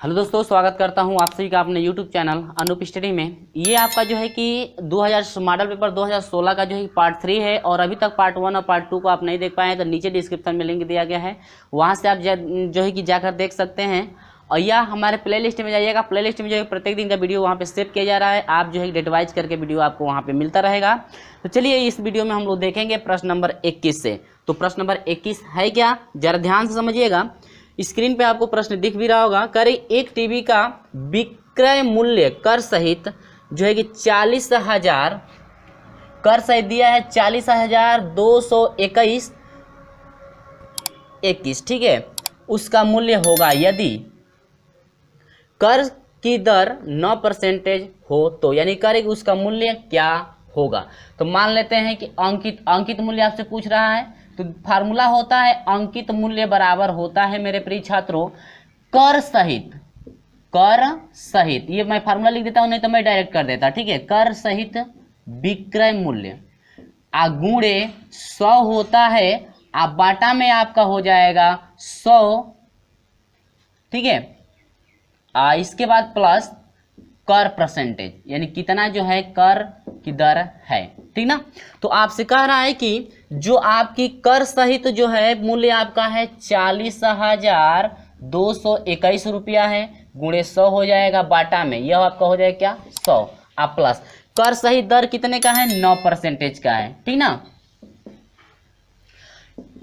Hello दोस्तों, स्वागत करता हूं आप सभी का अपने यूट्यूब चैनल अनूप स्टडी में। ये आपका जो है कि 2000 मॉडल पेपर 2016 का जो है पार्ट 3 है और अभी तक पार्ट 1 और पार्ट 2 को आप नहीं देख पाए हैं तो नीचे डिस्क्रिप्शन में लिंक दिया गया है, वहां से आप जो है कि जाकर देख सकते हैं। और या हमारे प्लेलिस्ट में जाइएगा, प्लेलिस्ट में जो है प्रत्येक दिन का वीडियो वहाँ पे सेव किया जा रहा है, आप जो है डेट वाइज करके वीडियो आपको वहाँ पे मिलता रहेगा। तो चलिए इस वीडियो में हम लोग देखेंगे प्रश्न नंबर 21 से। तो प्रश्न नंबर 21 है क्या, जरा ध्यान से समझिएगा। स्क्रीन पे आपको प्रश्न दिख भी रहा होगा। करें एक टीवी का विक्रय मूल्य कर सहित जो है कि 40,000 कर सहित दिया है 40,221, ठीक है। उसका मूल्य होगा यदि कर की दर 9% हो तो, यानी कर उसका मूल्य क्या होगा। तो मान लेते हैं कि अंकित मूल्य आपसे पूछ रहा है, तो फार्मूला होता है अंकित मूल्य बराबर होता है मेरे प्रिय छात्रों कर सहित, ये मैं फार्मूला लिख देता हूं, नहीं तो मैं डायरेक्ट कर देता, ठीक है। कर सहित विक्रय मूल्य गुणे 100 होता है, आप बाटा में आपका हो जाएगा 100, ठीक है। इसके बाद प्लस कर परसेंटेज, यानी कितना जो है कर की दर है, ठीक ना। तो आपसे कह रहा है कि जो आपकी कर सहित जो है मूल्य आपका है 40,221 रुपया है, गुणे 100 हो जाएगा बाटा में, यह आपका हो जाएगा क्या 100, आप प्लस कर सहित दर कितने का है 9% का है, ठीक ना।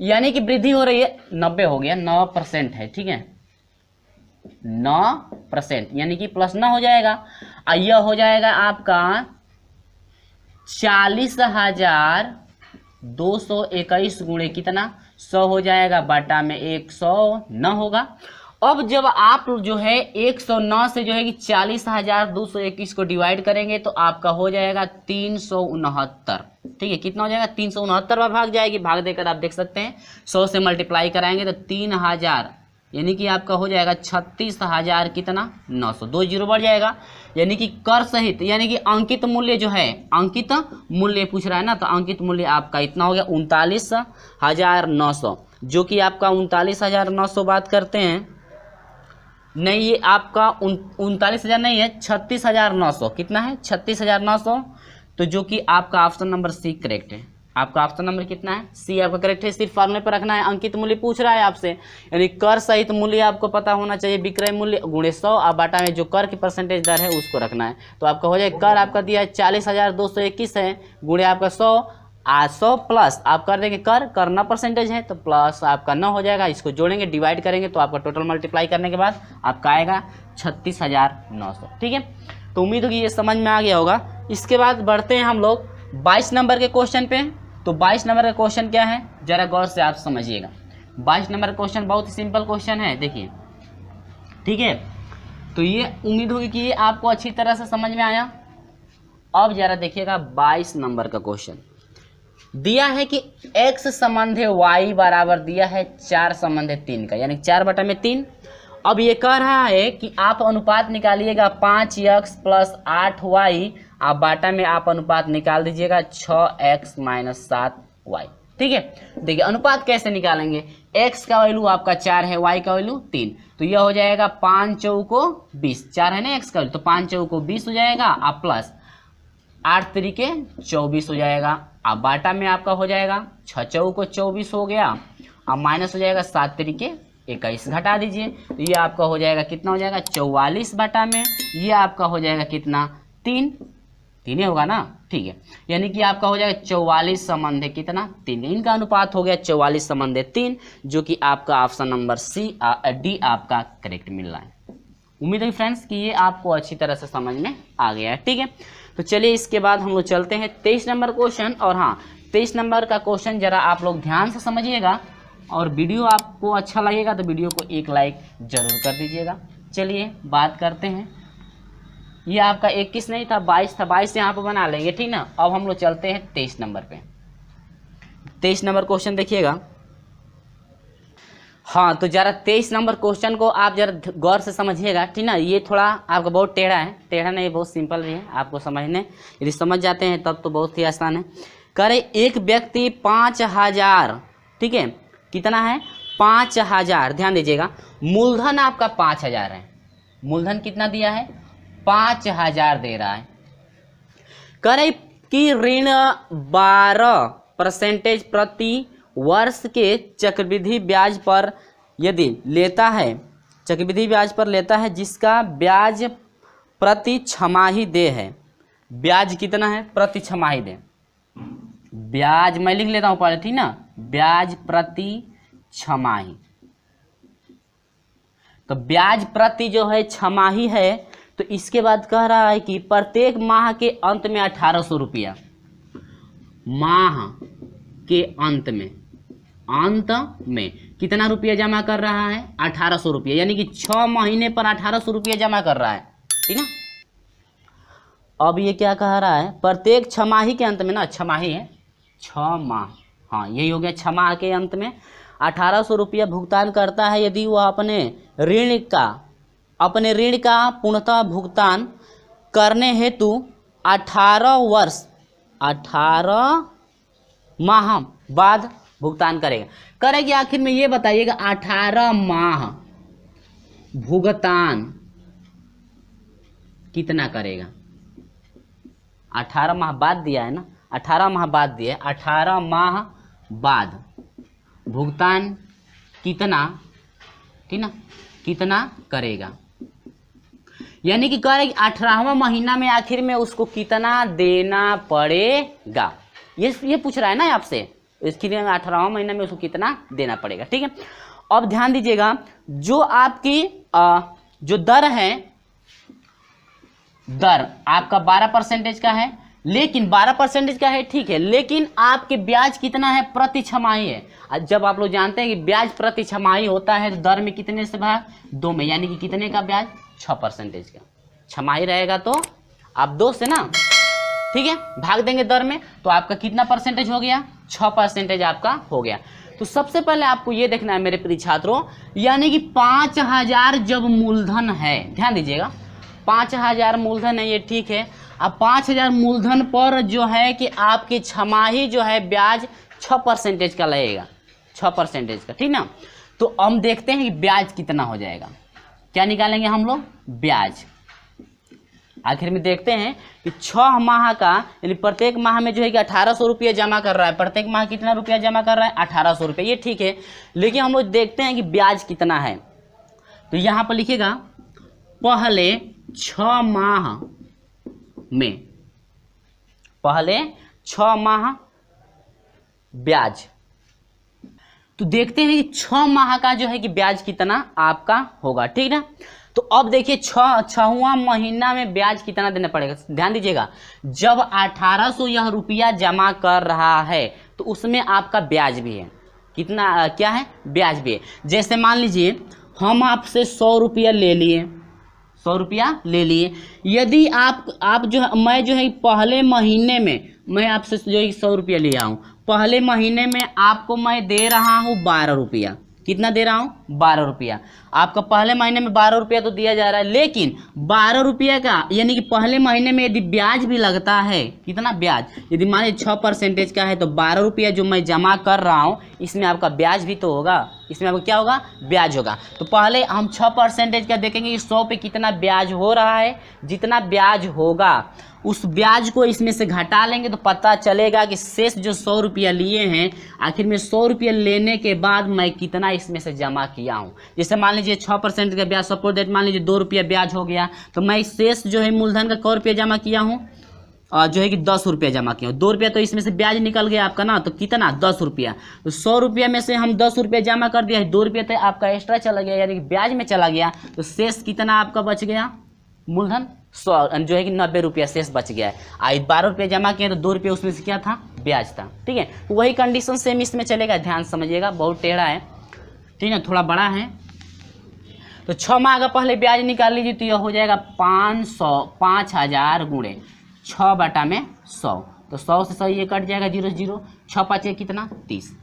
यानी कि वृद्धि हो रही है, 90 हो गया, 9% है, ठीक है, 9%, यानी कि प्लस 9 हो जाएगा। यह हो जाएगा आपका 40,221 गुणे कितना 100 हो जाएगा, बाटा में 109 होगा। अब जब आप जो है 109 से जो है कि 40,221 को डिवाइड करेंगे तो आपका हो जाएगा 369, ठीक है। कितना हो जाएगा 369 बार भाग जाएगी, भाग देकर आप देख सकते हैं 100 से मल्टीप्लाई कराएंगे तो 3000, यानी कि आपका हो जाएगा 36,000 कितना 900, 2 जीरो बढ़ जाएगा। यानी कि कर सहित, यानी कि अंकित मूल्य जो है, अंकित मूल्य पूछ रहा है ना, तो अंकित मूल्य आपका इतना हो गया 39,900, जो कि आपका 39,900 बात करते हैं, नहीं ये आपका 39,000 नहीं है, 36,900, कितना है 36,900, तो जो कि आपका ऑप्शन नंबर सी करेक्ट है। आपका ऑप्शन नंबर कितना है, सी आपका करेक्ट है। सिर्फ फार्मूले पर रखना है, अंकित मूल्य पूछ रहा है आपसे, यानी कर सहित मूल्य आपको पता होना चाहिए, विक्रय मूल्य गुणे 100, और बाटा में जो कर की परसेंटेज दर है उसको रखना है। तो आपका हो जाएगा कर आपका दिया है 40,221 है, गुणे आपका 100 प्लस आप कर देंगे कर 9% है, तो प्लस आपका 9 हो जाएगा, इसको जोड़ेंगे डिवाइड करेंगे तो आपका टोटल मल्टीप्लाई करने के बाद आपका आएगा 36,900, ठीक है। तो उम्मीद होगी ये समझ में आ गया होगा। इसके बाद बढ़ते हैं हम लोग 22 नंबर के क्वेश्चन पे। तो 22 नंबर का क्वेश्चन क्या है, जरा गौर से आप समझिएगा। 22 नंबर का क्वेश्चन बहुत ही सिंपल क्वेश्चन है, देखिए, ठीक है। तो ये उम्मीद होगी कि ये आपको अच्छी तरह से समझ में आया। अब जरा देखिएगा 22 नंबर का क्वेश्चन दिया है कि x संबंध y बराबर दिया है 4 संबंध 3 का, यानी 4/3। अब ये कह रहा है कि आप अनुपात निकालिएगा 5x प्लस 8y, आप बाटा में आप अनुपात निकाल दीजिएगा 6x - 7y, ठीक है। देखिए अनुपात कैसे निकालेंगे, x का वैल्यू आपका 4 है, y का वैल्यू 3, तो यह हो जाएगा 5 चौको 20, 4 है ना x का वैल्यू, तो 5 चौको 20 हो जाएगा, आप प्लस 8 तरीके 24 हो जाएगा, आप बाटा में आपका हो जाएगा 6 चौको 24 हो गया, अब माइनस हो जाएगा 7 तरीके 21, घटा दीजिए, तो ये आपका हो जाएगा कितना हो जाएगा 44 बाटा में, ये आपका हो जाएगा कितना 3 ही होगा ना, ठीक है। यानी कि आपका हो जाएगा 44 संबंध कितना 3, इनका अनुपात हो गया 44 संबंध 3, जो कि आपका ऑप्शन नंबर डी आपका करेक्ट मिल रहा है। उम्मीद है फ्रेंड्स कि ये आपको अच्छी तरह से समझ में आ गया है, ठीक है। तो चलिए इसके बाद हम लोग चलते हैं 23 नंबर क्वेश्चन। और हाँ, 23 नंबर का क्वेश्चन जरा आप लोग ध्यान से समझिएगा, और वीडियो आपको अच्छा लगेगा तो वीडियो को एक लाइक जरूर कर दीजिएगा। चलिए बात करते हैं, ये आपका 21 नहीं था 22 था, 22 यहाँ पर बना लेंगे, ठीक ना। अब हम लोग चलते हैं 23 नंबर पे। 23 नंबर क्वेश्चन देखिएगा। हाँ, तो जरा 23 नंबर क्वेश्चन को आप जरा गौर से समझिएगा, ठीक ना। ये थोड़ा आपका बहुत टेढ़ा है, टेढ़ा नहीं, बहुत सिंपल भी है आपको समझने, यदि समझ जाते हैं तब तो बहुत ही आसान है। करे एक व्यक्ति 5,000, ठीक है, कितना है 5,000, ध्यान दीजिएगा, मूलधन आपका 5,000 है, मूलधन कितना दिया है 5,000 दे रहा है। कह रहे कि ऋण 12% प्रति वर्ष के चक्रवृद्धि ब्याज पर यदि लेता है, चक्रवृद्धि ब्याज पर लेता है जिसका ब्याज प्रति छमाही दे है। ब्याज कितना है प्रति छमाही दे, ब्याज मैं लिख लेता हूं पहले, थी ना, ब्याज प्रति छमाही। तो ब्याज प्रति जो है छमाही है, तो इसके बाद कह रहा है कि प्रत्येक माह के अंत में 1800 रुपया, माह के अंत में कितना रुपया जमा कर रहा है 1800 रुपया, यानी कि 6 महीने पर 1800 रुपया जमा कर रहा है, ठीक ना। अब ये क्या कह रहा है, प्रत्येक छमाही के अंत में ना, छमाही है 6 माह, हाँ यही हो गया, 6 माह के अंत में 1800 रुपया भुगतान करता है यदि वह अपने ऋण का पूर्णतः भुगतान करने हेतु 18 माह बाद भुगतान करेगा। करेगी आखिर में ये बताइएगा 18 माह भुगतान कितना करेगा। 18 माह बाद दिया है ना, 18 माह बाद दिया है, 18 माह बाद भुगतान कितना, ठीक ना, कितना करेगा, यानी कि कह रहे 18वां महीना में आखिर में उसको कितना देना पड़ेगा, ये पूछ रहा है ना आपसे, इसके लिए 18वां महीना में उसको कितना देना पड़ेगा, ठीक है। अब ध्यान दीजिएगा, जो आपकी जो दर है, दर आपका 12% का है, लेकिन 12% का है, ठीक है, लेकिन आपके ब्याज कितना है प्रति छमाही है। जब आप लोग जानते हैं कि ब्याज प्रति छमाही होता है तो दर में कितने से भाग 2 में, यानी कि कितने का ब्याज 6% का, छमाही रहेगा तो आप 2 से ना, ठीक है, भाग देंगे दर में, तो आपका कितना परसेंटेज हो गया 6% आपका हो गया। तो सबसे पहले आपको ये देखना है मेरे प्रिय छात्रों, यानी कि 5000 जब मूलधन है, ध्यान दीजिएगा 5000 मूलधन है, ये ठीक है। अब 5000 मूलधन पर जो है कि आपकी छमाही जो है ब्याज 6% का लगेगा, 6% का, ठीक ना। तो हम देखते हैं कि ब्याज कितना हो जाएगा, क्या निकालेंगे हम लोग ब्याज। आखिर में देखते हैं कि 6 माह का, यानी प्रत्येक माह में जो है कि 1800 रुपया जमा कर रहा है, प्रत्येक माह कितना रुपया जमा कर रहा है 1800 रुपया, ये ठीक है। लेकिन हम लोग देखते हैं कि ब्याज कितना है, तो यहाँ पर लिखेगा पहले 6 माह में, पहले 6 माह ब्याज। तो देखते हैं कि 6 माह का जो है कि ब्याज कितना आपका होगा, ठीक ना। तो अब देखिए 6वां महीना में ब्याज कितना देना पड़ेगा, ध्यान दीजिएगा, जब 1800 यह रुपया जमा कर रहा है तो उसमें आपका ब्याज भी है, कितना क्या है ब्याज भी है। जैसे मान लीजिए हम आपसे 100 रुपया ले लिए, 100 रुपया ले लिए, यदि आप जो है, मैं जो है पहले महीने में मैं आपसे जो है 100 रुपया लिया हूँ, पहले महीने में आपको मैं दे रहा हूँ 12 रुपया, कितना दे रहा हूँ 12 रुपया। आपका पहले महीने में 12 रुपया तो दिया जा रहा है, लेकिन 12 रुपया का यानी कि पहले महीने में यदि ब्याज भी लगता है, कितना ब्याज, यदि मान लीजिए 6% का है तो 12 रुपया जो मैं जमा कर रहा हूँ इसमें आपका ब्याज भी तो होगा, इसमें आपका क्या होगा ब्याज होगा। तो पहले हम 6% का देखेंगे कि 100 पे कितना ब्याज हो रहा है, जितना ब्याज होगा उस ब्याज को इसमें से घटा लेंगे तो पता चलेगा कि शेष जो 100 रुपया लिए हैं, आखिर में 100 रुपया लेने के बाद मैं कितना इसमें से जमा किया हूँ। जैसे मान लीजिए 6% का ब्याज, सपोज दैट मान लीजिए 2 रुपया ब्याज हो गया, तो मैं शेष जो है मूलधन का क रुपया जमा किया हूँ, जो है कि 10 रुपया जमा किया हूँ। 2 रुपया तो इसमें से ब्याज निकल गया आपका ना, तो कितना 10 रुपया, तो 100 रुपया में से हम 10 रुपया जमा कर दिया है, 2 रुपया तो आपका एक्स्ट्रा चला गया, यानी कि ब्याज में चला गया, तो शेष कितना आपका बच गया मूलधन 100, जो है कि 90 रुपया शेष बच गया है। आज 12 रुपया जमा किया तो 2 रुपया उसमें से क्या था ब्याज था, ठीक है। वही कंडीशन सेम इसमें चलेगा, ध्यान समझिएगा, बहुत टेढ़ा है, ठीक है, थोड़ा बड़ा है। तो 6 माह का पहले ब्याज निकाल लीजिए, तो यह हो जाएगा 5000 गुणे 6/100, तो 100 से 100 ये कट जाएगा, 0 0, 6 5 कितना 30।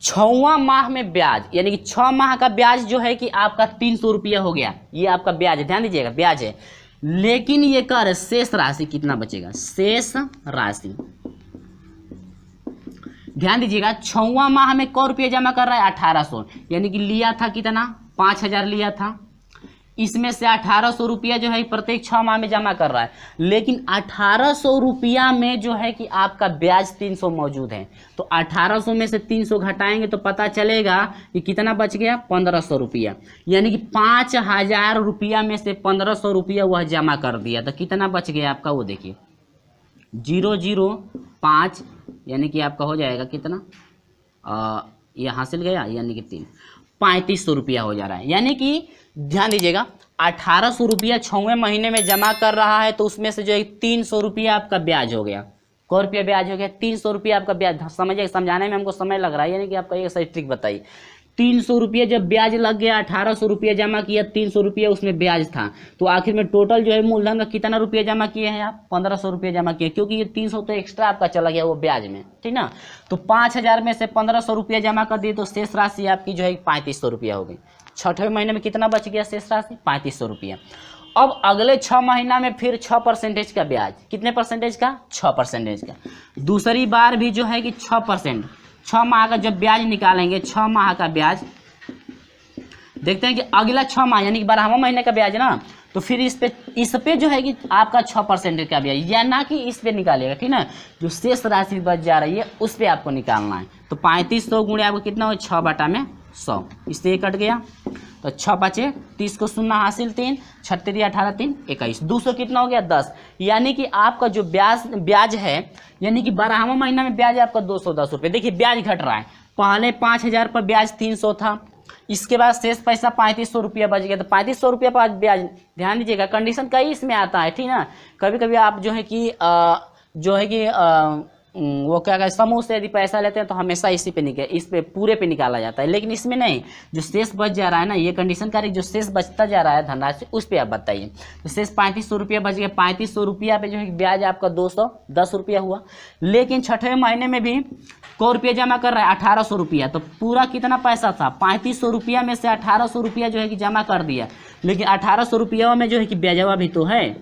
6वां माह में ब्याज, यानी कि 6 माह का ब्याज जो है कि आपका 300 रुपया हो गया, ये आपका ब्याज है, ध्यान दीजिएगा ब्याज है। लेकिन ये कर शेष राशि कितना बचेगा, शेष राशि ध्यान दीजिएगा, 6वां माह में क रुपया जमा कर रहा है 1800, यानी कि लिया था कितना 5000 लिया था, इसमें से 1800 रुपया जो है प्रत्येक 6 माह में जमा कर रहा है, लेकिन 1800 रुपया में जो है कि आपका ब्याज 300 मौजूद है। तो 1800 में से 300 घटाएंगे तो पता चलेगा कि कितना बच गया, 1500 रुपया। यानी कि 5000 रुपया में से 1500 रुपया वह जमा कर दिया, तो कितना बच गया आपका वो देखिए 005, यानी कि आपका हो जाएगा कितना, ये हासिल गया यानी कि 3500 रुपया हो जा रहा है। यानी कि ध्यान दीजिएगा 1800 रुपया 6वें महीने में जमा कर रहा है, तो उसमें से जो है 300 रुपया आपका ब्याज हो गया। कौ रुपया ब्याज हो गया, 300 रुपया आपका ब्याज। समझिए, समझाने में हमको समय लग रहा है, यानी कि आपका एक सही ट्रिक बताइए। 300 रुपया जब ब्याज लग गया, 1800 रुपया जमा किया, 300 रुपया उसमें ब्याज था, तो आखिर में टोटल जो है मूलधन का कितना रुपया जमा किए हैं आप, 1500 रुपया जमा किए, क्योंकि ये 300 तो एक्स्ट्रा आपका चला गया वो ब्याज में, ठीक ना। तो 5000 में से 1500 रुपया जमा कर दिए, तो शेष राशि आपकी जो है 3500 रुपया हो गई। 6वें महीने में कितना बच गया शेष राशि, 3500 रुपया। अब अगले 6 महीना में फिर 6% का ब्याज, कितने परसेंटेज का, 6% का। दूसरी बार भी जो है कि 6%, 6 माह का जब ब्याज निकालेंगे, 6 माह का ब्याज देखते हैं कि अगला 6 माह यानी कि 12वां महीने का ब्याज ना, तो फिर इस पे जो है कि आपका 6% का ब्याज, या ना कि इस पे निकालिएगा, ठीक ना। जो शेष राशि बच जा रही है उस पे आपको निकालना है। तो 3500 गुणे आपको कितना हो, 6/100, इससे ये कट गया, तो 6 बचे, 30 को 0 हासिल 3, 36 18 3 21, 200 कितना हो गया 10। यानी कि आपका जो ब्याज है, यानी कि 12वां महीना में ब्याज आपका 210 रुपये। देखिए ब्याज घट रहा है, पहले 5000 पर ब्याज 300 था, इसके बाद शेष पैसा 3500 रुपया बच गया, तो 3500 रुपया पर ब्याज। ध्यान दीजिएगा कंडीशन कई इसमें आता है, ठीक ना। कभी कभी आप जो है कि वो क्या कहते, समूह से यदि पैसा लेते हैं तो हमेशा इस पे पूरे पे निकाला जाता है, लेकिन इसमें नहीं, जो शेष बच जा रहा है ना, ये कंडीशन का जो शेष बचता जा रहा है धनराशि, उस पे आप बताइए। तो शेष 3500 रुपया बच गया, 3500 रुपया पे जो है ब्याज आपका 210 रुपया हुआ। लेकिन 6वें महीने में भी कौ रुपया जमा कर रहा है, 1800 रुपया। तो पूरा कितना पैसा था, 3500 रुपया में से 1800 रुपया जो है कि जमा कर दिया, लेकिन 1800 रुपया में जो है कि ब्याजवा भी तो है,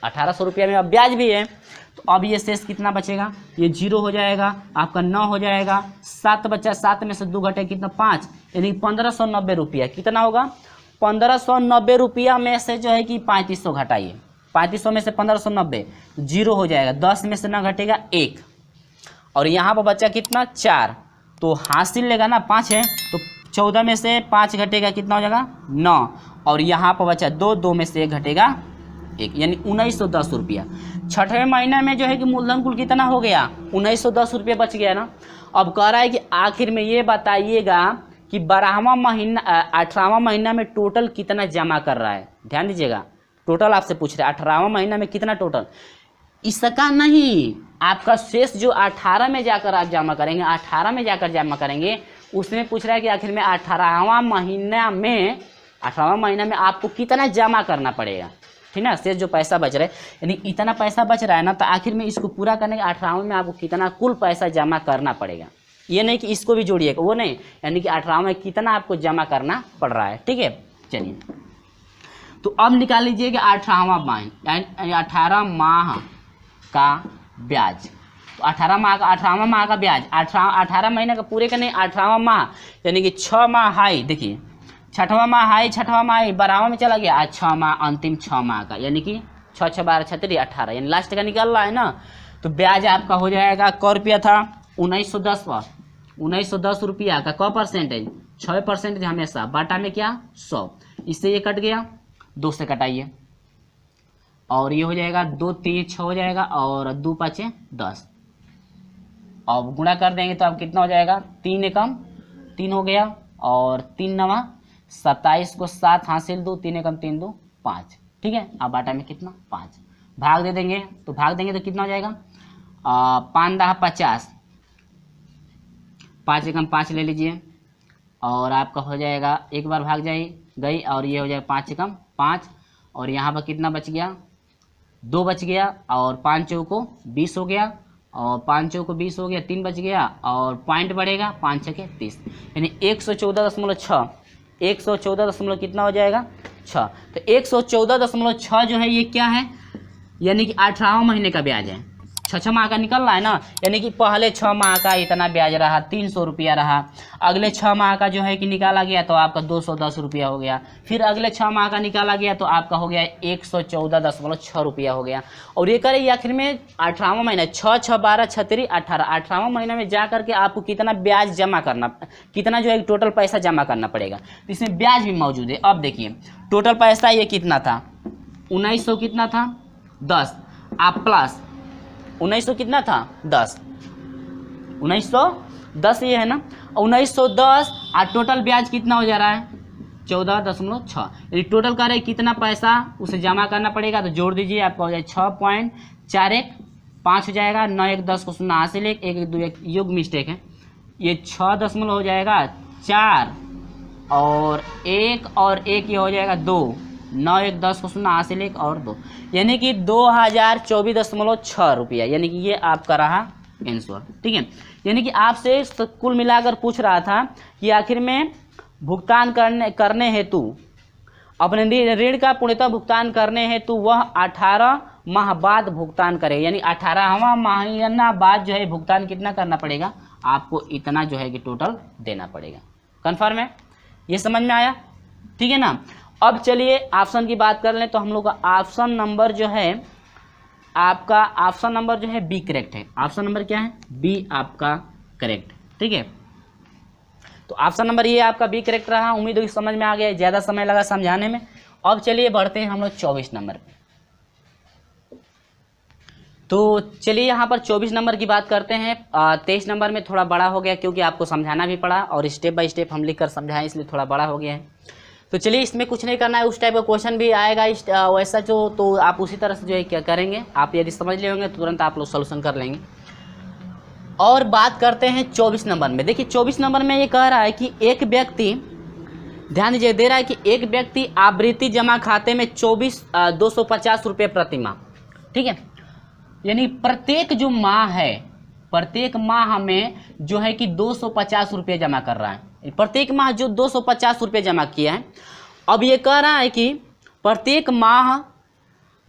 1800 रुपया में अब ब्याज भी है। तो अब ये शेष कितना बचेगा, ये 0 हो जाएगा, आपका 9 हो जाएगा, 7 बचा, 7 में से 2 घटे कितना 5, यानी 1590 रुपया। कितना होगा, 1590 रुपया में से जो है कि 3500 घटाइए, 3500 में से 1590, 0 हो जाएगा, 10 में से न घटेगा 1, और यहाँ पर बचा कितना 4, तो हासिल लेगा ना 5 है, तो 14 में से 5 घटेगा कितना हो जाएगा 9, और यहाँ पर बचा 2, 2 में से 1 घटेगा 1, यानी 1910 रुपया। 6वें महीने में जो है कि मूलधन कुल कितना हो गया, 1910 रुपया बच गया ना। अब कह रहा है कि आखिर में ये बताइएगा कि 18वां महीना में टोटल कितना जमा कर रहा है। ध्यान दीजिएगा, टोटल आपसे पूछ रहा है 18वां महीना में कितना टोटल, इसका नहीं, आपका शेष जो 18 में जाकर आप जमा करेंगे, 18 में जाकर जमा करेंगे, उसमें पूछ रहा है कि आखिर में 18वां महीना में आपको कितना जमा करना पड़ेगा, ठीक ना। शेष जो पैसा बच रहा है, यानी इतना पैसा बच रहा है ना, तो आखिर में इसको पूरा करने के 18वां में आपको कितना कुल पैसा जमा करना पड़ेगा। ये नहीं कि इसको भी जोड़िएगा, वो नहीं, यानी कि 18वां में कितना आपको जमा करना पड़ रहा है, ठीक है। चलिए, तो अब निकाल लीजिए कि 18वां माह का ब्याज। तो 18वां माह का ब्याज, 18 महीने का पूरे का नहीं, 18वां माह यानी कि 6 माह हाई, देखिए 6वां माह हाई, 6वां माह 12वां में चला गया, आज 6 माह अंतिम 6 माह का, यानी कि 6 6 12 36 18, यानी लास्ट का निकल रहा है ना। तो ब्याज आपका हो जाएगा, कौ रुपया था 1910 पर, 1910 रुपया का कौ परसेंटेज, 6% हमेशा, बाटा में क्या 100, इससे ये कट गया, 2 से कटाइए, और ये हो जाएगा 2 3 6 हो जाएगा, और 2 5 10, और गुणा कर देंगे तो अब कितना हो जाएगा, 3 एकम 3 हो गया, और 3 9 27 को 7 हासिल 2, 3 एकम 3 2 5, ठीक है। अब बाटा में कितना 5, भाग दे देंगे, तो भाग देंगे तो कितना हो जाएगा 5 10 50, 5 एकम 5 ले लीजिए, और आपका हो जाएगा, एक बार भाग गई, और ये हो जाएगा 5 एकम 5, और यहाँ पर कितना बच गया 2 बच गया, और 5 चौको 20 हो गया, और 5 चौको 20 हो गया, 3 बच गया, और पॉइंट बढ़ेगा 5 6 30, यानी 114.6, 114 कितना हो जाएगा 6। तो 114.6 जो है ये क्या है, यानी कि 18वां महीने का ब्याज है। छः माह का निकल रहा है ना, यानी कि पहले 6 माह का इतना ब्याज रहा 300 रुपया रहा, अगले 6 माह का जो है कि निकाला गया तो आपका 210 रुपया हो गया, फिर अगले 6 माह का निकाला गया तो आपका हो गया 114.6 रुपया हो गया। और ये करें आखिर में 18वां महीना 6 6 12 36 18 18वां महीने में जा करके आपको कितना ब्याज जमा करना, कितना जो है टोटल पैसा जमा करना पड़ेगा, तो इसमें ब्याज भी मौजूद है। अब देखिए टोटल पैसा ये कितना था 1900 कितना था 10, आप प्लस 1900 कितना था 10, 1910 ये है ना, 1910 और टोटल ब्याज कितना हो जा रहा है 14.6, यदि टोटल का रहे कितना पैसा उसे जमा करना पड़ेगा तो जोड़ दीजिए, आपका हो जाए 6.41 5 हो जाएगा, 9 1 10 को 0 हासिल 1 1 2 1 योग मिस्टेक है, ये 6 हो जाएगा 4 और 1 ये हो जाएगा 2, 9 1 10 को 0 हासिल 1 और 2, यानी कि 2024.6 रुपया, यानी कि ये आपका रहा आंसर। ठीक है, यानी कि आपसे कुल मिलाकर पूछ रहा था कि आखिर में भुगतान करने हेतु अपने ऋण का पूर्णतः भुगतान करने हेतु वह 18 माह बाद भुगतान करे, यानी 18वां महीना बाद जो है भुगतान कितना करना पड़ेगा आपको, इतना जो है कि टोटल देना पड़ेगा। कन्फर्म है, ये समझ में आया? ठीक है ना। अब चलिए ऑप्शन की बात कर लें तो हम लोग का ऑप्शन नंबर जो है आपका, ऑप्शन नंबर जो है बी करेक्ट है। ऑप्शन नंबर क्या है? बी आपका करेक्ट। ठीक है, तो ऑप्शन नंबर ये आपका बी करेक्ट रहा। उम्मीद है समझ में आ गया, ज़्यादा समय लगा समझाने में। अब चलिए बढ़ते हैं हम लोग 24 नंबर पे। तो चलिए यहाँ पर 24 नंबर की बात करते हैं। 23 नंबर में थोड़ा बड़ा हो गया क्योंकि आपको समझाना भी पड़ा और स्टेप बाय स्टेप हम लिख कर समझाएं, इसलिए थोड़ा बड़ा हो गया है। तो चलिए इसमें कुछ नहीं करना है, उस टाइप का क्वेश्चन भी आएगा वैसा जो, तो आप उसी तरह से जो है क्या करेंगे, आप यदि समझ ले होंगे तुरंत आप लोग सोल्यूशन कर लेंगे। और बात करते हैं 24 नंबर में। देखिए 24 नंबर में ये कह रहा है कि एक व्यक्ति, ध्यान दीजिए, दे रहा है कि एक व्यक्ति आवृत्ति जमा खाते में 250 रुपये प्रति माह। ठीक है, यानी प्रत्येक जो माह है, प्रत्येक माह में जो है कि 250 रुपये जमा कर रहा है, प्रत्येक माह जो 250 रुपये जमा किया है। अब ये कह रहा है कि प्रत्येक माह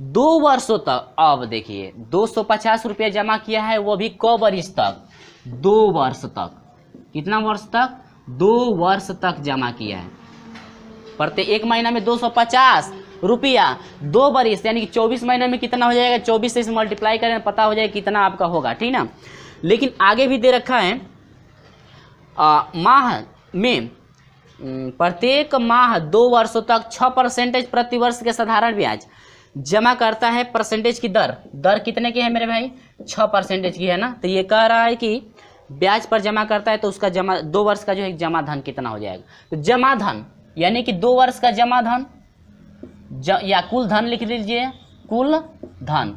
2 वर्षों तक, अब देखिए 250 रुपये जमा किया है, वो भी कब वर्ष तक? 2 वर्ष तक। कितना वर्ष तक? 2 वर्ष तक जमा किया है। प्रत्येक महीना में 250 रुपया, 2 वर्ष, यानी कि 24 महीने में कितना हो जाएगा? 24 से मल्टीप्लाई करें, पता हो जाएगा कितना आपका होगा। ठीक ना। लेकिन आगे भी दे रखा है माह में प्रत्येक माह 2 वर्षों तक 6% प्रति वर्ष के साधारण ब्याज जमा करता है। परसेंटेज की दर कितने की है मेरे भाई? 6% की है ना। तो ये कह रहा है कि ब्याज पर जमा करता है तो उसका जमा 2 वर्ष का जो है जमा धन कितना हो जाएगा? तो जमा धन यानी कि 2 वर्ष का जमा धन या कुल धन लिख लीजिए, कुल धन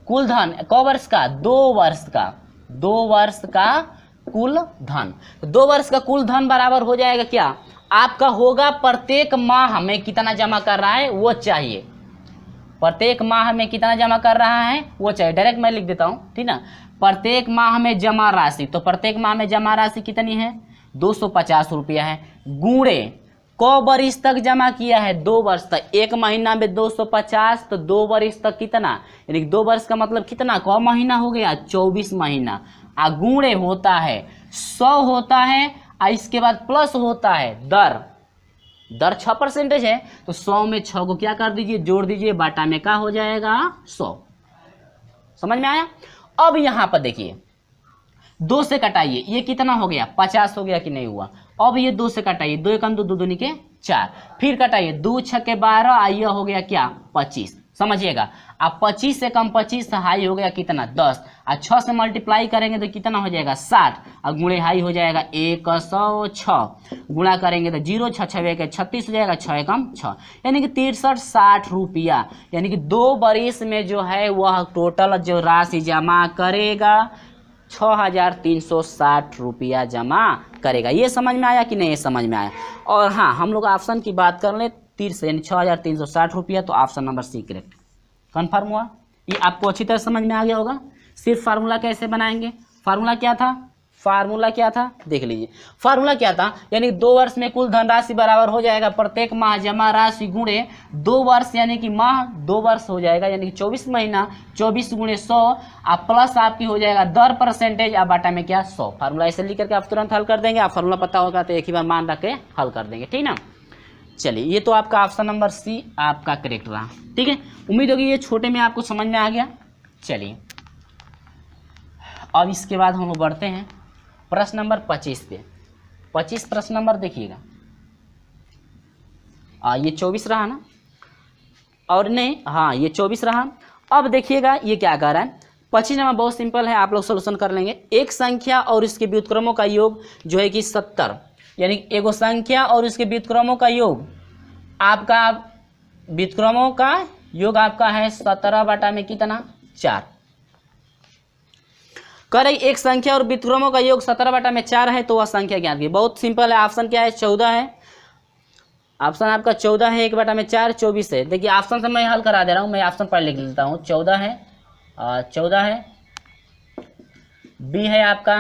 क वर्ष का? 2 वर्ष का, 2 वर्ष का कुल धन। 2 वर्ष का कुल धन बराबर हो जाएगा क्या? आपका होगा प्रत्येक माह में कितना जमा कर रहा है वो चाहिए, प्रत्येक माह में कितना जमा कर रहा है वो चाहिए। डायरेक्ट मैं लिख देता हूँ, ठीक ना। प्रत्येक माह में जमा राशि, तो प्रत्येक माह में जमा राशि कितनी है? 250 रुपया है। गुणे क वर्ष तक जमा किया है? 2 वर्ष तक। एक महीना में 250 तो 2 वर्ष तक कितना, यानी 2 वर्ष का मतलब कितना, क महीना हो गया? 24 महीना। गुणे होता है 100 होता है, इसके बाद प्लस होता है दर 6% है, तो 100 में 6 को क्या कर दीजिए? जोड़ दीजिए, बाटा में क्या हो जाएगा? 100। समझ में आया? अब यहां पर देखिए 2 से कटाइए, ये कितना हो गया? 50 हो गया कि नहीं हुआ? अब ये 2 से कटाइए, 2 एकम 2 दूनी के 4, फिर कटाइए 2 छक्के 12, आइए हो गया क्या? 25। समझिएगा, अब 25 से कम 25 हाई हो गया कितना? 10, और 6 से मल्टीप्लाई करेंगे तो कितना हो जाएगा? 60, और गुणे हाई हो जाएगा 106, गुणा करेंगे तो 0 6 6 के 36 हो जाएगा, 6 एकम 6, यानी कि 6360 रुपया, यानी कि 2 वर्ष में जो है वह टोटल जो राशि जमा करेगा 6360 रुपया जमा करेगा। ये समझ में आया कि नहीं? ये समझ में आया। और हाँ, हम लोग ऑप्शन की बात कर ले 30 यानी 6360 रुपया, तो option number C correct. Confirm हुआ? ये आपको अच्छी तरह समझ में आ गया होगा। सिर्फ फार्मूला कैसे बनाएंगे? फार्मूला क्या था? फार्मूला क्या था देख लीजिए, फार्मूला क्या था, यानी 2 वर्ष में कुल धनराशि बराबर हो जाएगा प्रत्येक माह जमा राशि गुणे 2 वर्ष, यानी कि माह 2 वर्ष हो जाएगा, यानी कि 24 महीना 24 गुणे 100 आप प्लस आपकी हो जाएगा दर परसेंटेज आप बाटा में क्या 100। फार्मूला ऐसे लिख करके आप तुरंत हल कर देंगे, आप फार्मूला पता होगा तो एक ही बार मान रख के हल कर देंगे, ठीक ना। चलिए ये तो आपका ऑप्शन नंबर सी आपका करेक्ट रहा, ठीक है। उम्मीद होगी ये छोटे में आपको समझ में आ गया। चलिए अब इसके बाद हम लोग बढ़ते हैं प्रश्न नंबर 25 पे। 25 प्रश्न नंबर देखिएगा, ये 24 रहा ना, और नहीं हाँ ये 24 रहा। अब देखिएगा ये क्या कह रहा है, 25 नंबर बहुत सिंपल है, आप लोग सोल्यूशन कर लेंगे। एक संख्या और इसके व्युत्क्रमों का योग जो है कि 70, यानी एगो संख्या और उसके व्युत्क्रमों का योग आपका, व्युत्क्रमों का योग आपका है 17 बटा में कितना 4। कह रही एक संख्या और व्युत्क्रमों का योग 17 बटा में 4 है तो वह संख्या ज्ञात की। बहुत सिंपल है, ऑप्शन क्या है 14 है, ऑप्शन आपका 14 है, 1 बटा में 4 24 है। देखिए ऑप्शन से मैं हल करा दे रहा हूँ, मैं ऑप्शन पर लिख लेता हूँ। 14 है, 14 है, बी है आपका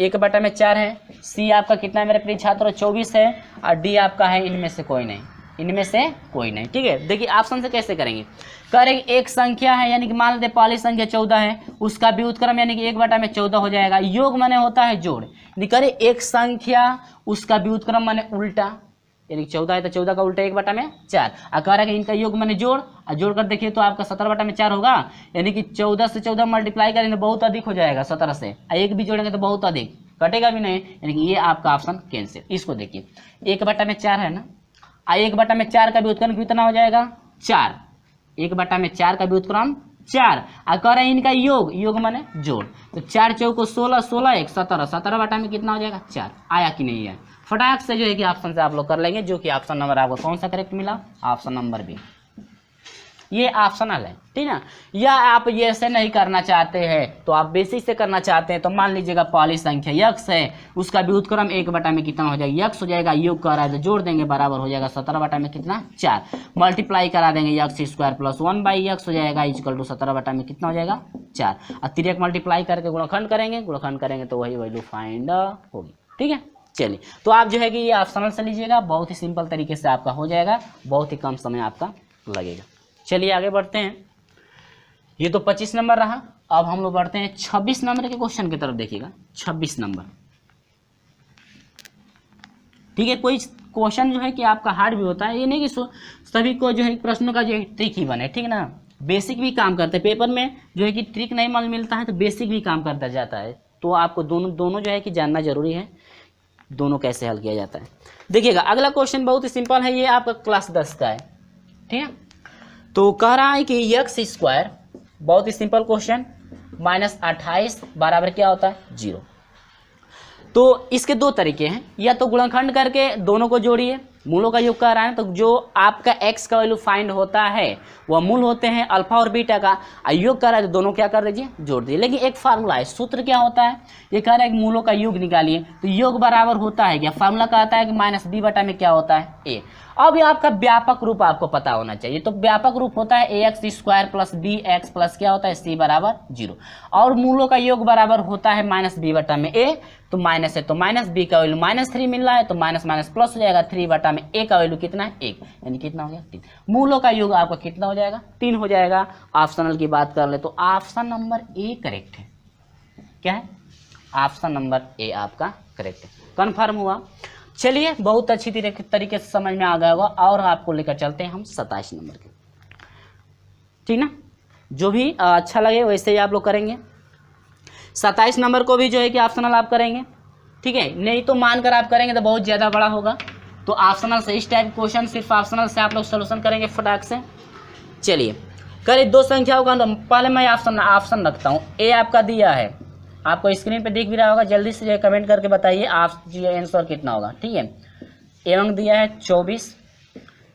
1 बटा में 4 है, सी आपका कितना है मेरे प्रिय छात्रों 24 है, और डी आपका है इनमें से कोई नहीं, इनमें से कोई नहीं, ठीक है। देखिए ऑप्शन से कैसे करेंगे, करेंगे एक संख्या है, यानी कि मान लेते पहली संख्या 14 है, उसका व्युत्क्रम यानी कि 1 बटा में 14 हो जाएगा, योग माने होता है जोड़, करे एक संख्या उसका व्युत्क्रम माने उल्टा, यानी 14 है तो 14 का उल्टा 1 बटा में 4, और कह रहा है कि इनका योग माने जोड़, और जोड़ कर देखिए तो आपका 17 बटा में 4 होगा, यानी कि 14 से 14 मल्टीप्लाई करेंगे तो बहुत अधिक हो जाएगा 17 से, और 1 भी जोड़ेंगे तो बहुत अधिक, कटेगा भी नहीं, यानी कि ये आपका ऑप्शन कैंसिल। इसको देखिए 1 बटा में 4 है ना, 1 बटा में 4 का व्युत्क्रम कितना हो जाएगा 4, 1 बटा में 4 का व्युत्क्रम 4, और कह रहे हैं इनका योग, योग माने जोड़, तो 4 चौको 16, 16 1 17, 17 बटा में कितना हो जाएगा 4। आया कि नहीं है, फटाक से जो है कि ऑप्शन से आप लोग कर लेंगे, जो कि ऑप्शन नंबर आपको कौन सा करेक्ट मिला, ऑप्शन नंबर बी, ये ऑप्शनल है, ठीक ना। या आप ये ऐसे नहीं करना चाहते हैं तो आप बेसिक से करना चाहते हैं तो मान लीजिएगा पहली संख्या यक्स है, उसका व्युत्क्रम 1 बटा में कितना हो जाएगा यक्स हो जाएगा, योग कर रहा है तो जोड़ देंगे बराबर हो जाएगा 17 बटा में कितना 4, मल्टीप्लाई करा देंगे x square plus 1 by x हो जाएगा इक्वल टू 17 बटा में कितना हो जाएगा 4, और तिरक मल्टीप्लाई करके गुणनखंड करेंगे तो वही वैल्यू फाइंड होगी, ठीक है। चलिए तो आप जो है कि ये ऑप्शनल से लीजिएगा, बहुत ही सिंपल तरीके से आपका हो जाएगा, बहुत ही कम समय आपका लगेगा। चलिए आगे बढ़ते हैं, ये तो 25 नंबर रहा। अब हम लोग बढ़ते हैं 26 नंबर के क्वेश्चन की तरफ, देखिएगा 26 नंबर, ठीक है। कोई क्वेश्चन जो है कि आपका हार्ड भी होता है, ये नहीं कि सभी को जो है प्रश्नों का जो है ट्रिक ही बने, ठीक ना, बेसिक भी काम करते हैं। पेपर में जो है कि ट्रिक नहीं मिलता है तो बेसिक भी काम करता जाता है, तो आपको दोनों जो है कि जानना जरूरी है, दोनों कैसे हल किया जाता है। देखिएगा अगला क्वेश्चन बहुत ही सिंपल है, ये आपका क्लास 10 का है, ठीक है। तो कह रहा है कि यक्स स्क्वायर, बहुत ही सिंपल क्वेश्चन, -28 बराबर क्या होता है 0। तो इसके दो तरीके हैं, या तो गुणनखंड करके दोनों को जोड़िए, मूलों का योग कर रहा है, तो जो आपका x का वैल्यू फाइंड होता है वह मूल होते हैं अल्फा और बीटा का, योग कर रहा है तो दोनों क्या कर दीजिए जोड़ दीजिए। लेकिन एक फार्मूला है, सूत्र क्या होता है, ये कह रहा है कि मूलों का योग निकालिए, तो योग बराबर होता है क्या, फार्मूला कहता है कि -b बटा में क्या होता है a। अब ये आपका व्यापक रूप आपको पता होना चाहिए, तो व्यापक रूप होता है ax square plus bx plus क्या होता है c बराबर 0, और मूलों का योग बराबर होता है -b बटा में a, तो माइनस है तो -b का वैल्यू -3 मिल रहा है, तो माइनस माइनस प्लस हो जाएगा, 3 बटा में a का वैल्यू कितना है 1, यानी कितना हो गया 3। मूलों का योग आपका कितना हो जाएगा 3 हो जाएगा। ऑप्शनल की बात कर ले तो ऑप्शन नंबर ए करेक्ट है, क्या है ऑप्शन नंबर ए आपका करेक्ट है, कन्फर्म हुआ। चलिए बहुत अच्छी तरीके से समझ में आ गया होगा, और आपको लेकर चलते हैं हम 27 नंबर के, ठीक ना। जो भी अच्छा लगे वैसे ही आप लोग करेंगे। 27 नंबर को भी जो है कि ऑप्शनल आप करेंगे, ठीक है, नहीं तो मानकर आप करेंगे तो बहुत ज़्यादा बड़ा होगा, तो ऑप्शनल से इस टाइप क्वेश्चन सिर्फ ऑप्शनल से आप लोग सोल्यूशन करेंगे फटाक से। चलिए करिए दो संख्याओं का, पहले मैं ऑप्शन रखता हूँ। ए आपका दिया है, आपको स्क्रीन पे दिख भी रहा होगा, जल्दी से कमेंट करके बताइए आप जो आंसर कितना होगा, ठीक है। एवं दिया है 24,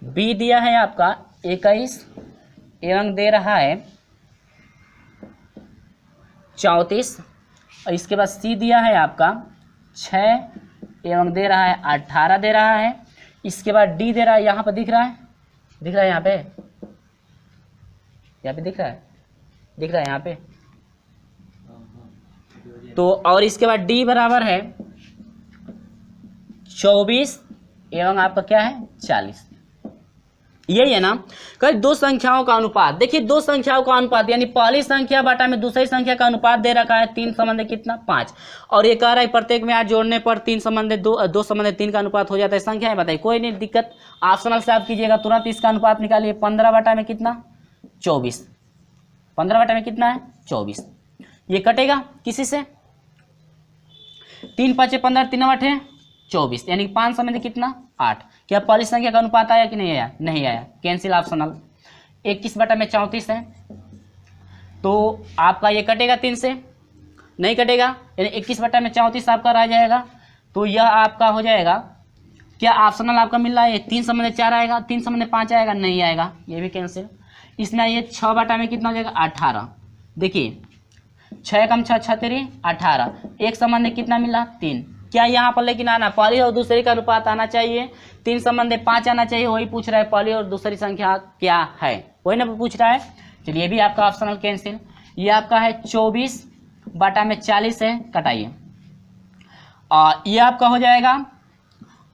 बी दिया है आपका 21, एवं दे रहा है 34, और इसके बाद सी दिया है आपका 6, एवं दे रहा है 18 दे रहा है। इसके बाद डी दे रहा है, यहाँ पर दिख रहा है यहाँ पे दिख रहा है यहाँ पे, तो और इसके बाद डी बराबर है 24 एवं आपका क्या है 40। यही है ना। कहीं दो संख्याओं का अनुपात, देखिए दो संख्याओं का अनुपात यानी पहली संख्या बटा में दूसरी संख्या का अनुपात दे रखा है 3 संबंध कितना 5, और ये कह रहा है प्रत्येक में 8 जोड़ने पर 3 संबंध 2 संबंध 3 का अनुपात हो जाता है। संख्या है बताइए, कोई नहीं दिक्कत, ऑप्शनल से आप कीजिएगा, तुरंत इसका अनुपात निकालिए। 15 बटा में कितना 24, 15 बटा में कितना है 24, ये कटेगा किसी से 3 5 15 3 8 24 यानी 5 संबंध कितना 8। क्या पहली संख्या का अनुपात आया कि नहीं आया, नहीं आया, कैंसिल ऑप्शनल। 21 बटा में 34 है तो आपका ये कटेगा 3 से, नहीं कटेगा, यानी 21 बटा में 34 आपका रह जाएगा। तो यह आपका हो जाएगा, क्या ऑप्शनल आपका मिल रहा है 3 संबंध 4 आएगा, 3 संबंध 5 आएगा, नहीं आएगा, ये भी कैंसिल। इसमें ये 6 बटा में कितना हो जाएगा 18, देखिए 6 कम 6 6 3 18, एक संबंध कितना मिला 3। क्या यहाँ पर लेकिन आना पहली और दूसरी का अनुपात आना चाहिए, 3 संबंध 5 आना चाहिए, वही पूछ रहा है पहली और दूसरी संख्या क्या है, वही ना पूछ रहा है। चलिए ये भी आपका ऑप्शनल कैंसिल। ये आपका है 24 बटा में 40 है, कटाइए, और ये आपका हो जाएगा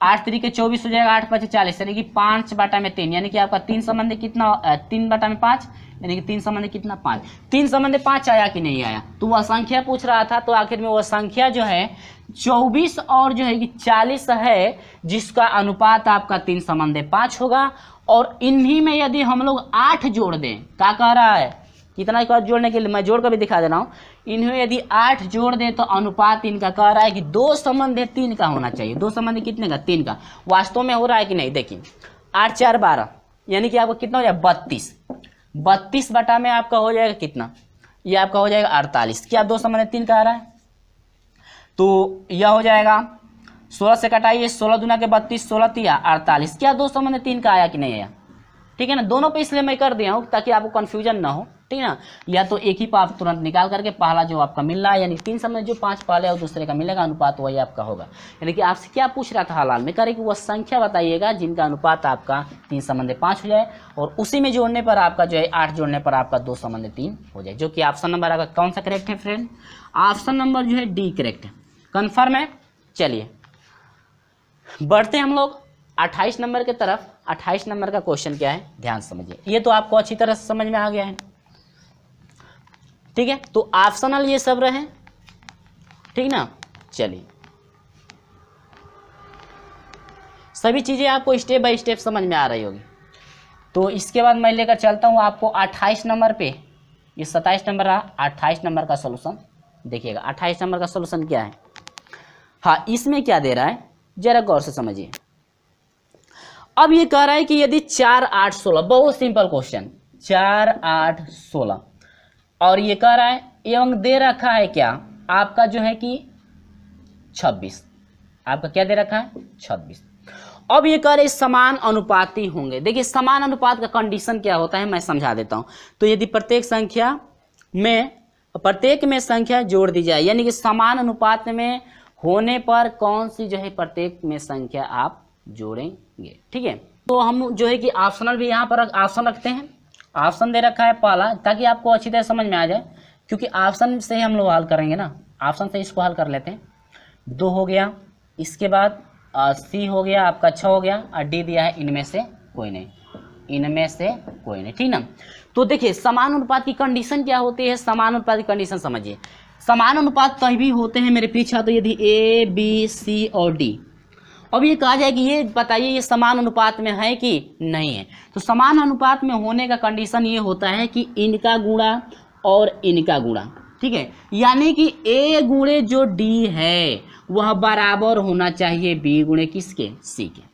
8 3 के 24 हो जाएगा, 8 5 40 यानी कि 5 बटा में 3, यानी कि आपका 3 संबंध कितना 3 बटा में 5 यानी कि 3 संबंध कितना 5। 3 संबंध 5 आया कि नहीं आया, तो वह संख्या पूछ रहा था, तो आखिर में वह संख्या जो है 24 और जो है कि 40 है, जिसका अनुपात आपका 3 संबंध 5 होगा। और इन्हीं में यदि हम लोग 8 जोड़ दें, क्या कह रहा है, कितना का जोड़ने के लिए मैं जोड़ कर भी दिखा दे रहा हूँ, इन्हें यदि 8 जोड़ दें तो अनुपात इनका कह रहा है कि 2 संबंध 3 का होना चाहिए। 2 संबंध कितने का 3 का, वास्तव में हो रहा है कि नहीं, देखिए 8 4 12 यानी कि आपको कितना हो जाएगा 32, 32 बटा में आपका हो जाएगा कितना, ये आपका हो जाएगा 48। क्या 2 संबंध 3 का आ रहा है, तो यह हो जाएगा 16 से कटाइए, 16 दूना के 32, 16 तिया 48। क्या 2 संबंध 3 का आया कि नहीं आया, ठीक है ना। दोनों पे इसलिए मैं कर दिया हूँ ताकि आपको कंफ्यूजन ना हो, ठीक है ना। या तो एक ही पर आप तुरंत निकाल करके पहला जो आपका मिल रहा है, यानी 3 संबंध जो 5 पहले और दूसरे का मिलेगा अनुपात वही आपका होगा। यानी कि आपसे क्या पूछ रहा था हाल में, करे कि वह संख्या बताइएगा जिनका अनुपात आपका 3 संबंध 5 हो जाए, और उसी में जोड़ने पर आपका जो है 8 जोड़ने पर आपका 2 संबंध 3 हो जाए, जो कि ऑप्शन नंबर आपका कौन सा करेक्ट है फ्रेंड, ऑप्शन नंबर जो है डी करेक्ट है, कन्फर्म है। चलिए बढ़ते हम लोग 28 नंबर की तरफ। 28 नंबर का क्वेश्चन क्या है, ध्यान समझिए, ये तो आपको अच्छी तरह से समझ में आ गया है, ठीक है। तो ऑप्शनल ये सब रहे, ठीक ना। चलिए सभी चीजें आपको स्टेप बाय स्टेप समझ में आ रही होगी। तो इसके बाद मैं लेकर चलता हूं आपको 28 नंबर पे, ये 27 नंबर रहा, 28 नंबर का सोल्यूशन देखिएगा। 28 नंबर का सोल्यूशन क्या है, हाँ इसमें क्या दे रहा है जरा गौर से समझिए। अब ये कह रहा है कि यदि 4 8 16, बहुत सिंपल क्वेश्चन, 4 8 16, और ये कह रहा है एवं दे रखा है क्या आपका जो है कि 26, आपका क्या दे रखा है 26। अब ये कह रहे समान अनुपाती होंगे। देखिए समान अनुपात का कंडीशन क्या होता है मैं समझा देता हूं। तो यदि प्रत्येक में संख्या जोड़ दी जाए, यानी कि समान अनुपात में होने पर कौन सी जो है प्रत्येक में संख्या आप जोड़ेंगे, ठीक है। तो हम जो है कि ऑप्शनल भी यहाँ पर ऑप्शन रखते हैं, ऑप्शन दे रखा है पहला, ताकि आपको अच्छी तरह समझ में आ जाए, क्योंकि ऑप्शन से ही हम लोग हल करेंगे ना, ऑप्शन से इसको हल कर लेते हैं। 2 हो गया, इसके बाद सी हो गया आपका 6 हो गया, और डी दिया है इनमें से कोई नहीं, इनमें से कोई नहीं, ठीक ना। तो देखिए समान अनुपात की कंडीशन क्या होती है, समान अनुपात की कंडीशन समझिए। समान अनुपात तभी होते हैं मेरे प्रिय छात्र यदि ए बी सी और डी। अब ये कहा जाए कि ये बताइए ये समान अनुपात में है कि नहीं है। तो समान अनुपात में होने का कंडीशन ये होता है कि इनका गुणा और इनका गुणा, ठीक है। यानी कि ए गुणे जो डी है वह बराबर होना चाहिए बी गुणे किसके, सी के।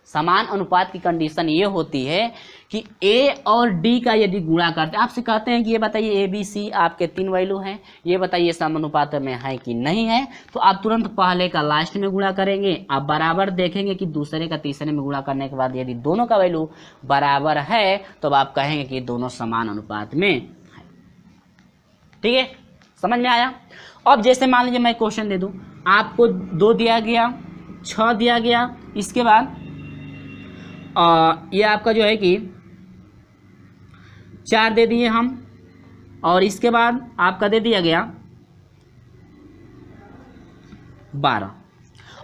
समान अनुपात की कंडीशन ये होती है कि ए और डी का यदि गुणा करते हैं, आपसे कहते हैं कि ये बताइए ए बी सी आपके 3 वैल्यू हैं, ये बताइए समान अनुपात में है कि नहीं है। तो आप तुरंत पहले का लास्ट में गुणा करेंगे, आप बराबर देखेंगे कि दूसरे का तीसरे में गुणा करने के बाद यदि दोनों का वैल्यू बराबर है तो आप कहेंगे कि दोनों समान अनुपात में है, ठीक है। समझ में आया। अब जैसे मान लीजिए मैं क्वेश्चन दे दूं, आपको 2 दिया गया, 6 दिया गया, इसके बाद ये आपका जो है कि 4 दे दिए हम, और इसके बाद आपका दे दिया गया 12।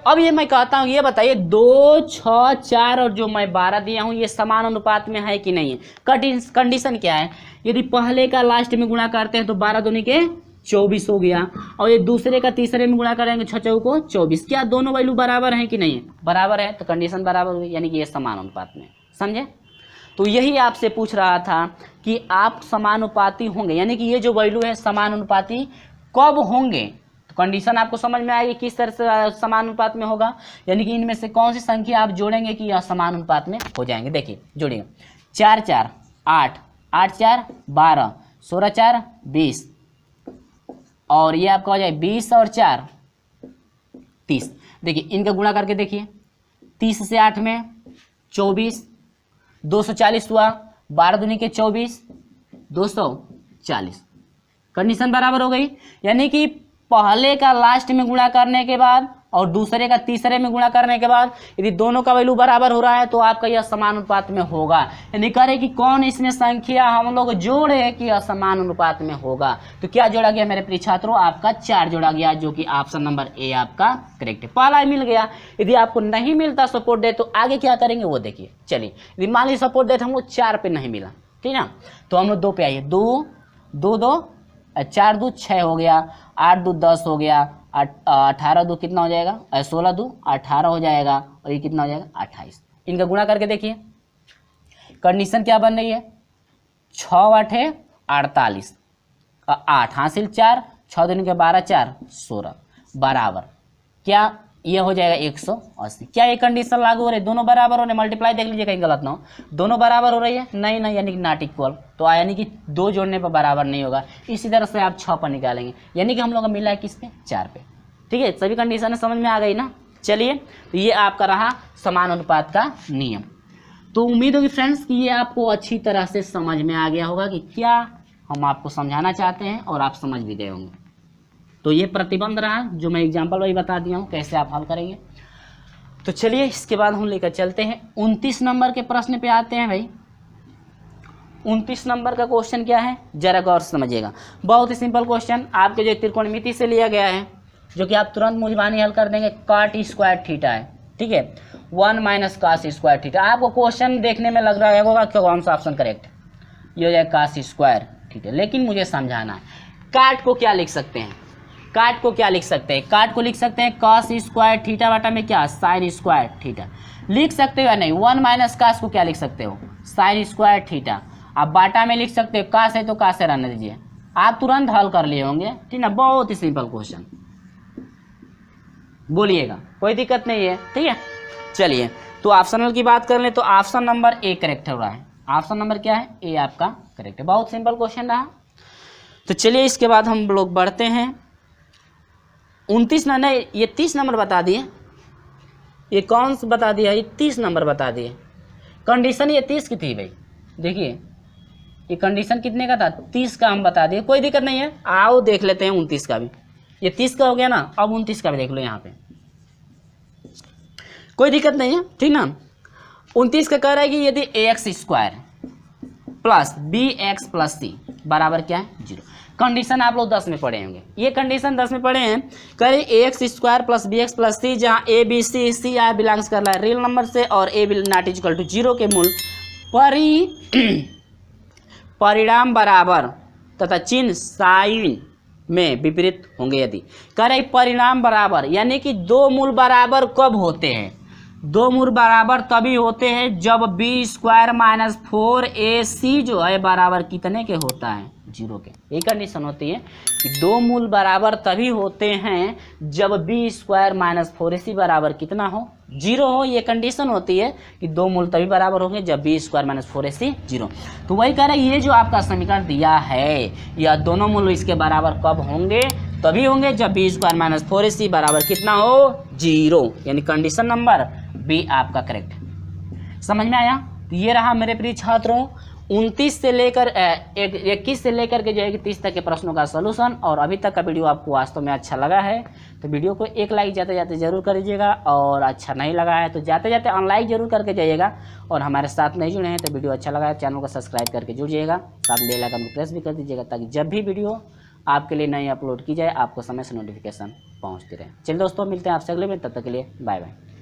अब ये मैं कहता हूँ, ये बताइए 2, 6, 4 और जो मैं 12 दिया हूँ ये समान अनुपात में है कि नहीं है। कंडीशन क्या है, यदि पहले का लास्ट में गुणा करते हैं तो 12 दूनी के 24 हो गया, और ये दूसरे का तीसरे में गुणा करेंगे 6 चौको को 24। क्या दोनों वैल्यू बराबर हैं कि नहीं है, बराबर है, तो कंडीशन बराबर हुई, यानी कि ये समान अनुपात में, समझे। तो यही आपसे पूछ रहा था कि आप समानुपाती होंगे, यानी कि ये जो वैल्यू है समानुपाती कब होंगे। तो कंडीशन आपको समझ में आएगी किस तरह से समानुपात में होगा, यानी कि इनमें से कौन सी संख्या आप जोड़ेंगे कि यह समानुपात में हो जाएंगे। देखिए जोड़िए, 4 4 8, 8 4 12, 16 4 20, और ये आपका हो जाए 20 और 4 30। देखिए इनका गुणा करके देखिए, 30 से 8 में 24, 240 हुआ, 12 दूनी के 24, 240। कंडीशन बराबर हो गई, यानी कि पहले का लास्ट में गुणा करने के बाद और दूसरे का तीसरे में गुणा करने के बाद यदि दोनों का वैल्यू बराबर हो रहा है तो आपका यह समान अनुपात में होगा। यानी करे कि कौन इसमें संख्या हम लोग जोड़े कि यह समान अनुपात में होगा। तो क्या जोड़ा गया मेरे प्रिय छात्रों, आपका 4 जोड़ा गया, जो कि ऑप्शन नंबर ए आपका करेक्ट है। पहला मिल गया। यदि आपको नहीं मिलता सपोर्ट डे तो आगे क्या करेंगे वो देखिए। चलिए यदि मान लीजिए सपोर्ट डे हमको 4 पे नहीं मिला, ठीक ना, तो हम लोग 2 पे आइए। 2 2 2 4 2 6 हो गया, 8 2 10 हो गया, 18 2 कितना हो जाएगा, 16 2 18 हो जाएगा, और ये कितना हो जाएगा 28। इनका गुणा करके देखिए, कंडीशन क्या बन रही है, 6 8 48, 8 हासिल 4, 6 दूनी के 12 4 16 बराबर क्या ये हो जाएगा 180। क्या ये कंडीशन लागू हो रही है, दोनों बराबर हो रहे, मल्टीप्लाई देख लीजिए कहीं गलत ना हो, दोनों बराबर हो रही है, नहीं नहीं, यानी कि नॉट इक्वल, तो यानी कि 2 जोड़ने पर बराबर नहीं होगा। इसी तरह से आप 6 पर निकालेंगे, यानी कि हम लोग का मिला है किस पे, 4 पे। ठीक है, सभी कंडीशन समझ में आ गई ना। चलिए तो ये आपका रहा समान अनुपात का नियम। तो उम्मीद होगी फ्रेंड्स कि ये आपको अच्छी तरह से समझ में आ गया होगा कि क्या हम आपको समझाना चाहते हैं, और आप समझ भी गए होंगे। तो ये प्रतिबंध रहा जो मैं एग्जाम्पल वही बता दिया हूँ कैसे आप हल करेंगे। तो चलिए इसके बाद हम लेकर चलते हैं 29 नंबर के प्रश्न पे आते हैं। भाई 29 नंबर का क्वेश्चन क्या है, जरा गौर से समझिएगा। बहुत ही सिंपल क्वेश्चन, आपके जो त्रिकोणमिति से लिया गया है, जो कि आप तुरंत मुझबानी हल कर देंगे। काट स्क्वायर थीटा है, ठीक है, 1 माइनस कास स्क्वायर थीटा। आपको क्वेश्चन देखने में लग रहा होगा कि कौन सा ऑप्शन करेक्ट, ये हो जाए कास स्क्वायर थीटा। लेकिन मुझे समझाना है, काट को क्या लिख सकते हैं, काट को क्या लिख सकते हैं, काट को लिख सकते हैं कॉस स्क्वायर थीटा बटा में क्या साइन स्क्वायर थीटा लिख सकते हो या नहीं। 1 माइनस कास को क्या लिख सकते हो, साइन स्क्वायर थीटा। आप बाटा में लिख सकते हो, कास है तो कास से रहने दीजिए, आप तुरंत हल कर लिए होंगे, ठीक ना। बहुत ही सिंपल क्वेश्चन, बोलिएगा कोई दिक्कत नहीं है, ठीक है। चलिए तो ऑप्शनल की बात कर ले तो ऑप्शन नंबर ए करेक्ट हो रहा है। ऑप्शन नंबर क्या है, ए आपका करेक्ट है। बहुत सिंपल क्वेश्चन रहा। तो चलिए इसके बाद हम लोग बढ़ते हैं 29 ना, नहीं ये 30 नंबर बता दिए, ये कौन सा बता दिया, ये 30 नंबर बता दिए। कंडीशन ये 30 की थी भाई, देखिए ये कंडीशन कितने का था, 30 का हम बता दिए। कोई दिक्कत नहीं है, आओ देख लेते हैं 29 का भी। ये 30 का हो गया ना, अब 29 का भी देख लो यहाँ पे, कोई दिक्कत नहीं है, ठीक ना। 29 का कह रहा है कि यदि ax square plus B X plus C बराबर क्या है 0। कंडीशन आप लोग 10 में पढ़े होंगे, ये कंडीशन 10 में पढ़े हैं। करें X square plus B X plus C, जहाँ A B C C I belongs कर रहा है रियल नंबर से, और ए बिल नॉट इक्वल टू 0 के मूल परिणाम बराबर तथा चिन्ह साइन में विपरीत होंगे। यदि करें परिणाम बराबर, यानी कि 2 मूल बराबर कब होते हैं, 2 मूल बराबर तभी होते हैं जब बी स्क्वायर माइनस 4ac जो है बराबर कितने के होता है, 0 के। ये कंडीशन होती है कि 2 मूल बराबर तभी होते हैं जब बी स्क्वायर माइनस 4ac बराबर कितना हो, 0 हो। ये कंडीशन होती है कि 2 मूल तभी बराबर होंगे जब बी स्क्वायर माइनस 4ac 0। तो वही कह रहे हैं, ये जो आपका समीकरण दिया है, यह दोनों मूल इसके बराबर कब होंगे, तभी होंगे जब बी स्क्वायर माइनस 4ac बराबर कितना हो, 0। यानी कंडीशन नंबर बी आपका करेक्ट। समझ में आया। तो ये रहा मेरे प्रिय छात्रों 29 से लेकर 21 से लेकर के जो है कि 30 तक के प्रश्नों का सलूशन। और अभी तक का वीडियो आपको वास्तव में अच्छा लगा है तो वीडियो को एक लाइक जाते जाते जरूर कर दीजिएगा, और अच्छा नहीं लगा है तो जाते जाते अनलाइक जरूर करके जाइएगा। और हमारे साथ नहीं जुड़े हैं तो वीडियो अच्छा लगा है चैनल को सब्सक्राइब करके जुड़ जाइएगा, साथ में बेल आइकन को प्रेस भी कर दीजिएगा, ताकि जब भी वीडियो आपके लिए नई अपलोड की जाए, आपको समय से नोटिफिकेशन पहुंचती रहे। चलिए दोस्तों, मिलते हैं आपसे अगले में, तब तक के लिए बाय बाय।